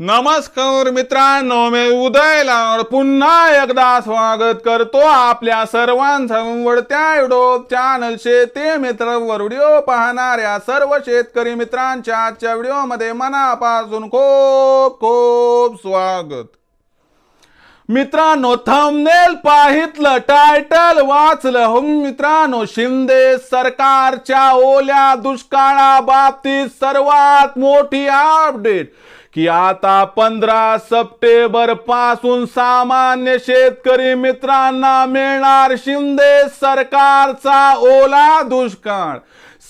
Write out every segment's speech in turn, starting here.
नमस्कार मित्रांनो, मी उदयला पुन्हा एकदा स्वागत करतो आपल्या सर्वांचं आवडत्या युट्यूब चॅनल शेती मित्र वर व्हिडिओ पाहणाऱ्या सर्व शेतकरी मित्रांच्या आजच्या व्हिडिओमध्ये मनापासून खूप खूप स्वागत। मित्रांनो, थंबनेल पाहितलं, टायटल वाचलं हो मित्रांनो, शिंदे सरकारच्या ओल्या दुष्काळाबाबतीत सर्वात मोठी अपडेट की आता 15 सप्टेंबर पासून सामान्य शेतकरी मित्रांना मिळणार शिंदे सरकारचा ओला दुष्काळ।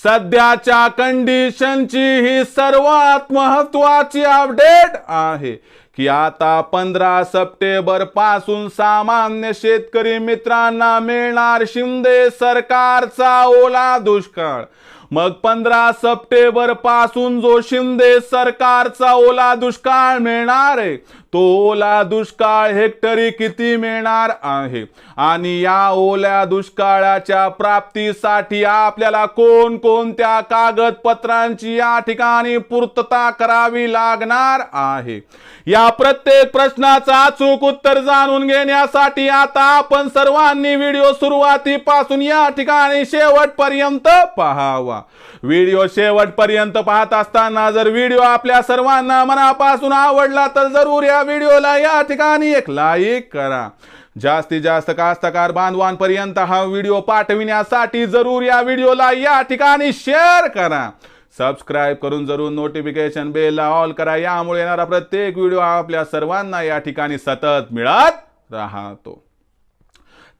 सध्याच्या कंडिशनची ही सर्वात महत्त्वाची अपडेट आहे की आता 15 सप्टेंबर पासून सामान्य शेतकरी मित्रांना मिळणार शिंदे सरकारचा ओला दुष्काळ। मग 15 सप्टेंबर पासून जो शिंदे सरकारचा ओला दुष्काळ मिळणार आहे तो ओला दुष्काळ हेक्टरी किती मिळणार आहे आणि या ओल्या दुष्काळाच्या प्राप्तीसाठी आपल्याला कोणकोणत्या कागदपत्रांची या ठिकाणी पूर्तता करावी लागणार आहे, या प्रत्येक प्रश्नाचा अचूक उत्तर जाणून घेण्यासाठी आता आपण सर्वांनी व्हिडिओ सुरुवातीपासून या ठिकाणी शेवटपर्यंत पाहावा। व्हिडिओ शेवटपर्यंत पाहत असताना जर व्हिडिओ आपल्या सर्वांना मनापासून आवडला तर जरूर या व्हिडिओला या ठिकाणी एक लाईक करा। जास्तीत जास्त कास्तकार बांधवांपर्यंत हा व्हिडिओ पाठविण्यासाठी जरूर या व्हिडिओला या ठिकाणी शेअर करा। सबस्क्राइब करून जरूर नोटिफिकेशन बेल ऑल करा, यामुळे येणारा प्रत्येक व्हिडिओ आपल्या सर्वांना या ठिकाणी सतत मिळत राहतो।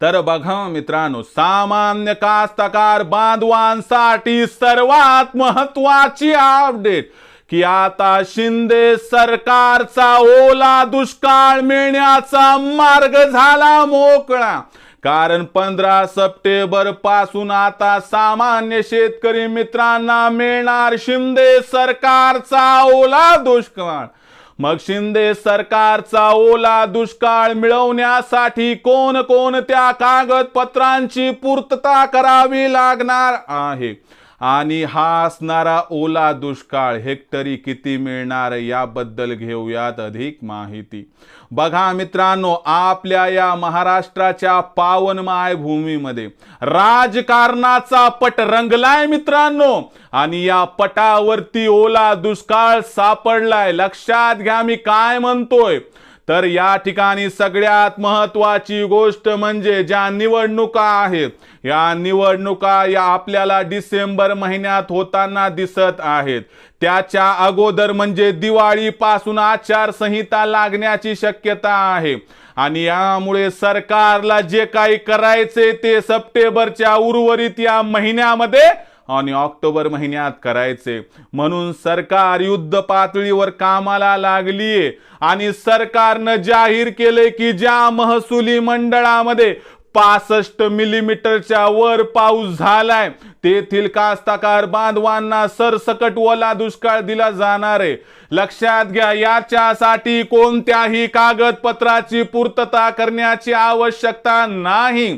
तर बघा मित्रांनो, सामान्य कास्तकार बांधवांसाठी सर्वात महत्त्वाची अपडेट की आता शिंदे सरकारचा ओला दुष्काळ मिळण्याचा मार्ग झाला मोकळा। कारण 15 सप्टेंबर पासून आता सामान्य शेतकरी मित्रांना मिळणार शिंदे सरकारचा ओला दुष्काळ। मग शिंदे सरकारचा ओला दुष्काळ मिळवण्यासाठी कोणकोणत्या कागदपत्रांची पूर्तता करावी लागणार आहे आणि हा असणारा ओला दुष्काळ हेक्टरी किती मिळणार याबद्दल घेऊयात अधिक माहिती। बघा मित्रांनो, आपल्या या महाराष्ट्राच्या पावन मायभूमीमध्ये राजकारणाचा पट रंगलाय मित्रांनो, आणि या पटावरती ओला दुष्काळ सापडलाय। लक्षात घ्या मी काय म्हणतोय। तर या ठिकाणी सगळ्यात महत्त्वाची गोष्ट म्हणजे ज्या निवडणुका आहेत, या निवडणुका या आपल्याला डिसेंबर महिन्यात होताना दिसत आहेत। त्याच्या अगोदर म्हणजे दिवाळीपासून आचारसंहिता लागण्याची शक्यता आहे आणि यामुळे सरकारला जे काही करायचे ते सप्टेंबरच्या उर्वरित या महिन्यामध्ये आणि ऑक्टोबर महिन्यात करायचे। म्हणून सरकार युद्ध पातळीवर कामाला लागलीये आणि सरकारनं जाहीर केले की ज्या महसुली मंडळामध्ये 65 मिलीमीटरच्या वर पाऊस झालाय तेथील कास्तकार बांधवांना सरसकट ओला दुष्काळ दिला जाणार आहे। लक्षात घ्या, याच्यासाठी कोणत्याही कागदपत्राची पूर्तता करण्याची आवश्यकता नाही।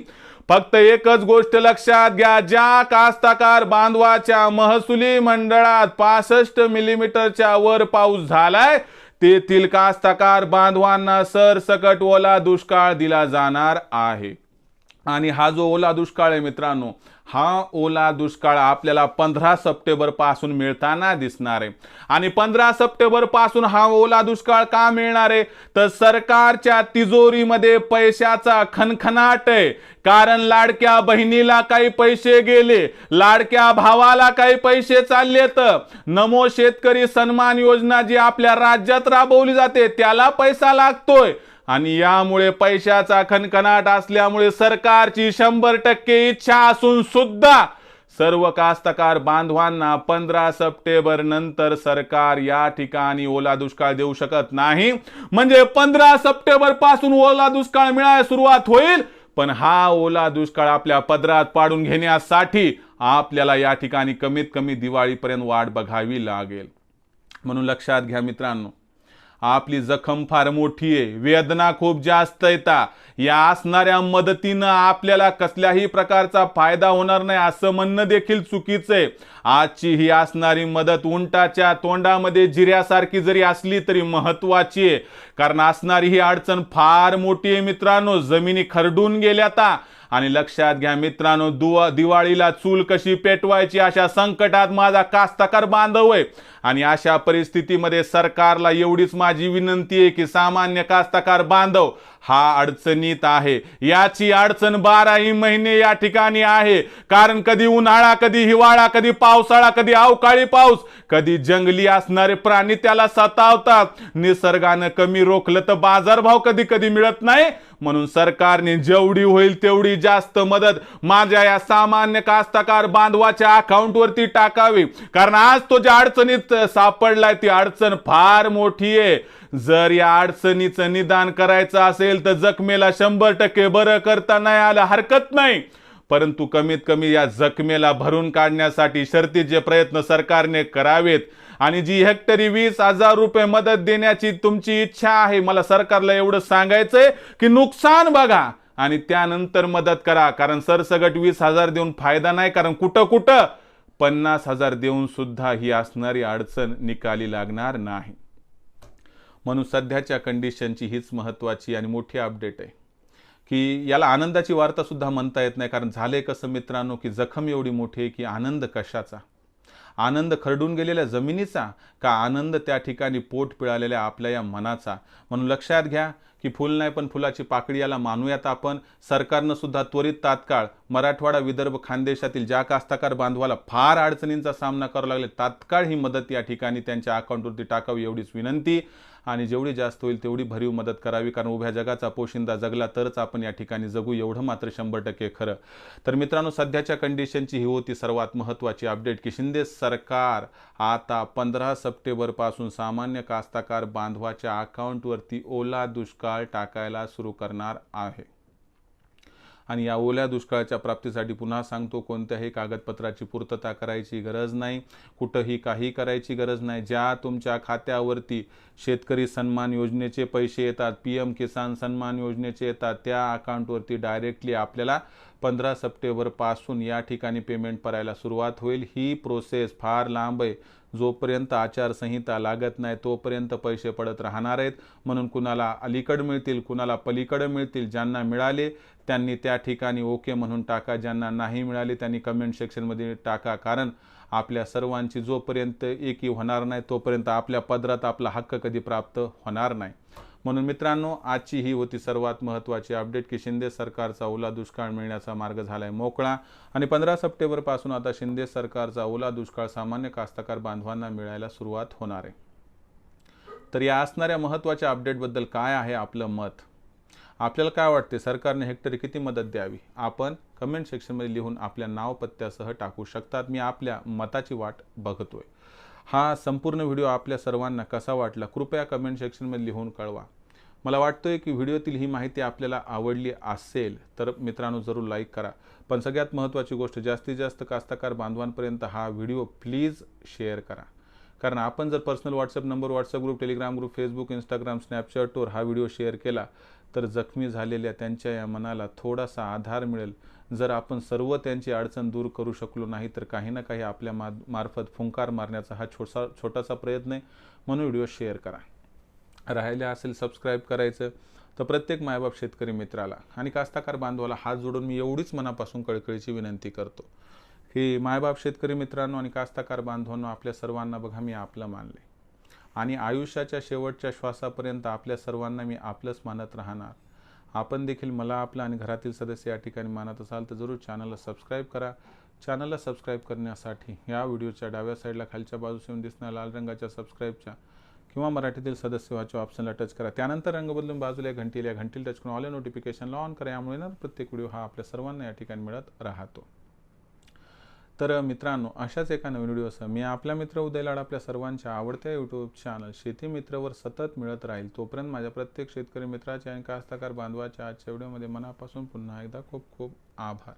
फक्त एकच गोष्ट लक्षात घ्या, ज्या कास्तकार बांधवाच्या महसुली मंडळात 65 मिलीमीटरच्या वर पाऊस झालाय तेथील कास्तकार बांधवांना सरसकट ओला दुष्काळ दिला जाणार आहे। आणि हा जो ओला दुष्काळ आहे मित्रांनो, हा ओला दुष्काळ आपल्याला 15 सप्टेंबर पासून मिळताना दिसणार आहे। आणि 15 सप्टेंबर पासून हा ओला दुष्काळ का मिळणार आहे तर सरकारच्या तिजोरीमध्ये पैशाचा खनखनाट आहे। कारण लाडक्या बहिणीला काही पैसे गेले, लाडक्या भावाला काही पैसे चाललेत, नमो शेतकरी सन्मान योजना जी आपल्या राज्यात राबवली जाते त्याला पैसा लागतोय आणि यामुळे पैशाचा खनखनाट असल्यामुळे सरकारची 100% इच्छा असून सुद्धा सर्व कास्तकार बांधवांना 15 सप्टेंबर नंतर सरकार या ठिकाणी ओला दुष्काळ देऊ शकत नाही। म्हणजे 15 सप्टेंबर पासून ओला दुष्काळ मिळायला सुरुवात होईल, पण हा ओला दुष्काळ आपल्या पदरात पाडून घेण्यासाठी आपल्याला या ठिकाणी कमीत कमी दिवाळीपर्यंत वाट बघावी लागेल। म्हणून लक्षात घ्या मित्रांनो, आपली जखम फार मोठी आहे, वेदना खूप जास्त येतात, या असणाऱ्या मदतीनं आपल्याला कसल्याही प्रकारचा फायदा होणार नाही असं म्हणणं देखील चुकीचं आहे. आजची ही असणारी मदत उंटाच्या तोंडामध्ये जिऱ्यासारखी जरी असली तरी महत्वाची आहे, कारण असणारी ही अडचण फार मोठी आहे मित्रांनो. जमिनी खरडून गेल्याता आणि लक्षात घ्या मित्रांनो, दिवाळीला चूल कशी पेटवायची अशा संकटात माझा कास्तकार बांधव आहे. आणि अशा परिस्थितीमध्ये सरकारला एवढीच माझी विनंती आहे की सामान्य कास्तकार बांधव हा अडचणीत आहे. याची अडचण 12ही महिने या ठिकाणी आहे, कारण कधी उन्हाळा, कधी हिवाळा, कधी पावसाळा, कधी अवकाळी पाऊस, कधी जंगली असणारे प्राणी त्याला सतावतात. निसर्गानं कमी रोखलं तर बाजारभाव कधी कधी मिळत नाही. म्हणून सरकारने जेवढी होईल तेवढी जास्त मदत माझ्या या सामान्य कास्तकार बांधवाच्या अकाउंटवरती टाकावी, कारण आज तो ज्या अडचणीत सापडलाय ती अडचण फार मोठी आहे. जर या अडचणीचं निदान करायचं असेल तर जखमेला 100% बरं करता नाही आलं हरकत नाही, परंतु कमीत कमी या जखमेला भरून काढण्यासाठी शर्तीचे प्रयत्न सरकारने करावेत. आणि जी हेक्टरी 20,000 रुपये मदत देण्याची तुमची इच्छा आहे, मला सरकारला एवढं सांगायचंय की नुकसान बघा आणि त्यानंतर मदत करा, कारण सरसगट 20,000 देऊन फायदा नाही, कारण कुठं कुठं 50,000 देऊन सुद्धा ही असणारी अडचण निकाली लागणार नाही. म्हणून सध्याच्या कंडिशनची हीच महत्वाची आणि मोठी अपडेट आहे की याला आनंदाची वार्ता सुद्धा म्हणता येत नाही, कारण झाले कसं मित्रांनो की जखम एवढी मोठी आहे की आनंद कशाचा, आनंद खरडून गेलेल्या जमिनीचा का आनंद त्या ठिकाणी पोट पिळालेल्या आपल्या या मनाचा. म्हणून लक्षात घ्या की फुल नाही पण फुलाची पाकळी याला मानूयात आपण. सरकारनं सुद्धा त्वरित तात्काळ मराठवाडा, विदर्भ, खानदेशातील ज्या कास्तकार बांधवाला फार अडचणींचा सामना करावा लागले तात्काळ ही मदत या ठिकाणी त्यांच्या अकाउंटवरती टाकावी एवढीच विनंती. आणि जेवढी जास्त होईल तेवढी भरीव मदत करावी, कारण उभ्या जगाचा पोशिंदा जगला तरच आपण या ठिकाणी जगू, एवढं मात्र 100% खरं. तर मित्रांनो, सध्याच्या कंडिशनची ही होती सर्वात महत्त्वाची अपडेट की शिंदे सरकार आता 15 सप्टेंबर पासून सामान्य कास्तकार बांधवाच्या अकाउंटवरती ओला दुष्काळ टाकायला सुरू करणार आहे. आणि या ओल्या दुष्काळाच्या प्राप्तीसाठी पुन्हा सांगतो, कोणत्याही कागदपत्राची पूर्तता करायची गरज नाही, कुठंही काही करायची गरज नाही. ज्या तुमच्या खात्यावरती शेतकरी सन्मान योजनेचे पैसे येतात, PM किसान सन्मान योजनेचे येतात, त्या अकाउंटवरती डायरेक्टली आपल्याला 15 सप्टेंबर पासून या ठिकाणी पेमेंट करायला सुरुवात होईल. ही प्रोसेस फार लांब आहे, जोपर्यंत आचारसंहिता लागत नाही तोपर्यंत पैसे पडत राहणार आहेत. म्हणून कुणाला अलीकड मिळतील, कुणाला पलीकडे मिळतील, ज्यांना मिळाले त्यांनी त्या ठिकाणी ओके म्हणून टाका, ज्यांना नाही मिळाले त्यांनी कमेंट सेक्शनमध्ये टाका, कारण आपल्या सर्वांची जोपर्यंत एकी होणार नाही तोपर्यंत आपल्या पदरात आपला हक्क कधी प्राप्त होणार नाही. म्हणून मित्रांनो, आजची ही होती सर्वात महत्त्वाची अपडेट की शिंदे सरकारचा ओला दुष्काळ मिळण्याचा मार्ग झालाय मोकळा. आणि 15 सप्टेंबर पासून आता शिंदे सरकारचा ओला दुष्काळ सामान्य कास्तकार बांधवांना मिळायला सुरुवात होणार आहे. तर या असणाऱ्या महत्त्वाच्या अपडेटबद्दल काय आहे आपलं मत, आपल्याला काय वाटते, सरकारने हेक्टरी किती मदत द्यावी, आपण कमेंट सेक्शनमध्ये लिहून आपल्या नाव पत्त्यासह टाकू शकतात. मी आपल्या मताची वाट बघतोय. हा संपूर्ण व्हिडिओ आपल्या सर्वांना कसा वाटला कृपया कमेंट सेक्शनमध्ये लिहून कळवा. मला वाटतंय की व्हिडिओतील ही माहिती आपल्याला आवडली असेल तर मित्रांनो जरूर लाईक करा. पण सगळ्यात महत्त्वाची गोष्ट, जास्तीत जास्त कास्तकार बांधवांपर्यंत हा व्हिडिओ प्लीज शेअर करा, कारण आपण जर personal WhatsApp number, WhatsApp group, Telegram group, Facebook, Instagram, स्नॅपचॅटवर हा व्हिडिओ शेअर केला तर जखमी झालेल्या त्यांच्या या मनाला थोडासा आधार मिळेल. जर आपण सर्व त्यांची अडचण दूर करू शकलो नाही तर काही ना काही आपल्या मार्फत फुंकार मारण्याचा हा छोटासा प्रयत्न आहे. म्हणून व्हिडिओ शेअर करा. राहिलं असेल सबस्क्राईब करायचं तर प्रत्येक मायबाप शेतकरी मित्राला आणि कास्तकार बांधवाला हात जोडून मी एवढीच मनापासून कळकळीची विनंती करतो की मायबाप शेतकरी मित्रांनो आणि कास्तकार बांधवांनो, आपल्या सर्वांना बघा मी आपलं मानले आणि आयुष्याच्या शेवटच्या श्वासापर्यंत आपल्या सर्वांना मी आपलंच मानत राहणार. आपण देखील मला आपलं आणि घरातील सदस्य या ठिकाणी मानत असाल तर जरूर चॅनलला सबस्क्राईब करा. चॅनलला सबस्क्राईब करण्यासाठी या व्हिडिओच्या डाव्या साईडला खालच्या बाजूस येऊन दिसणाऱ्या लाल रंगाच्या सबस्क्राईबच्या किंवा मराठीतील सदस्य व्हायच्या ऑप्शनला टच करा. त्यानंतर रंग बदलून बाजूला घंटीला टच करून ऑल नोटिफिकेशनला ऑन करा. यामुळे ना प्रत्येक व्हिडिओ हा आपल्या सर्वांना या ठिकाणी मिळत राहतो. तर मित्रांनो, अशाच एका नवीन व्हिडिओसह मी आपला मित्र उदय लाड आपल्या सर्वांच्या आवडत्या यूट्यूब चॅनल शेती मित्रवर सतत मिळत राहील. तोपर्यंत माझ्या प्रत्येक शेतकरी मित्राच्या आणि कास्तकार बांधवाच्या आजच्या व्हिडिओमध्ये मनापासून पुन्हा एकदा खूप खूप आभार.